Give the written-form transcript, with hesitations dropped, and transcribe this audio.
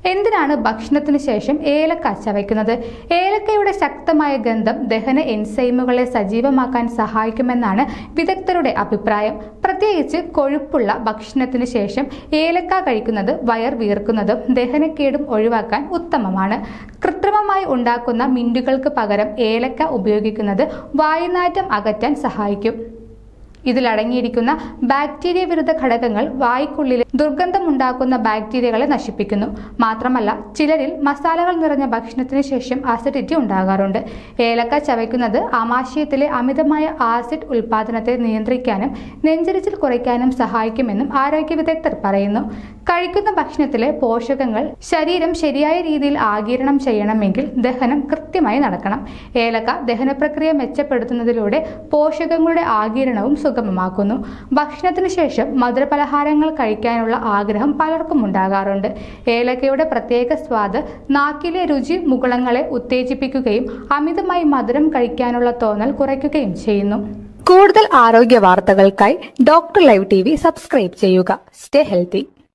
എന്തിനാണ് ഭക്ഷണത്തിന് ശേഷം ഏലക്ക ചവയ്ക്കുന്നത്? ഏലക്കയുടെ ശക്തമായ ഗന്ധം ദഹന എൻസൈമുകളെ സജീവമാക്കാൻ സഹായിക്കുമെന്നാണ് വിദഗ്ധരുടെ അഭിപ്രായം. പ്രത്യേകിച്ച് കൊഴുപ്പുള്ള ഭക്ഷണത്തിന് ശേഷം ഏലക്ക കഴിക്കുന്നത് വയർ വീർക്കുന്നതും ദഹനക്കേടും ഒഴിവാക്കാൻ ഉത്തമമാണ്. കൃത്രിമമായി ഉണ്ടാക്കുന്ന മിന്റുകൾക്ക് പകരം ഏലക്ക ഉപയോഗിക്കുന്നത് വായുനാറ്റം അകറ്റാൻ സഹായിക്കും. ഇതിലടങ്ങിയിരിക്കുന്ന ബാക്ടീരിയ വിരുദ്ധ ഘടകങ്ങൾ വായ്ക്കുള്ളിലെ ദുർഗന്ധമുണ്ടാക്കുന്ന ബാക്ടീരിയകളെ നശിപ്പിക്കുന്നു. മാത്രമല്ല, ചിലരിൽ മസാലകൾ നിറഞ്ഞ ഭക്ഷണത്തിന് ശേഷം അസിഡിറ്റി ഉണ്ടാകാറുണ്ട്. ഏലക്ക ചവയ്ക്കുന്നത് ആമാശയത്തിലെ അമിതമായ ആസിഡ് ഉൽപാദനത്തെ നിയന്ത്രിക്കാനും നെഞ്ചരിച്ചിൽ കുറയ്ക്കാനും സഹായിക്കുമെന്നും ആരോഗ്യ വിദഗ്ധർ പറയുന്നു. കഴിക്കുന്ന ഭക്ഷണത്തിലെ പോഷകങ്ങൾ ശരീരം ശരിയായ രീതിയിൽ ആഗിരണം ചെയ്യണമെങ്കിൽ ദഹനം കൃത്യമായി നടക്കണം. ഏലക്ക ദഹനപ്രക്രിയ മെച്ചപ്പെടുത്തുന്നതിലൂടെ പോഷകങ്ങളുടെ ആഗിരണവും സുഗമമാക്കുന്നു. ഭക്ഷണത്തിന് ശേഷം മധുരപലഹാരങ്ങൾ കഴിക്കാനുള്ള ആഗ്രഹം പലർക്കും ഉണ്ടാകാറുണ്ട്. ഏലക്കയുടെ പ്രത്യേക സ്വാദ് നാക്കിലെ രുചി മുകുളങ്ങളെ ഉത്തേജിപ്പിക്കുകയും അമിതമായി മധുരം കഴിക്കാനുള്ള തോന്നൽ കുറയ്ക്കുകയും ചെയ്യുന്നു. കൂടുതൽ ആരോഗ്യ വാർത്തകൾക്കായി ഡോക്ടർ ലൈവ് TV സബ്സ്ക്രൈബ് ചെയ്യുക. Stay healthy.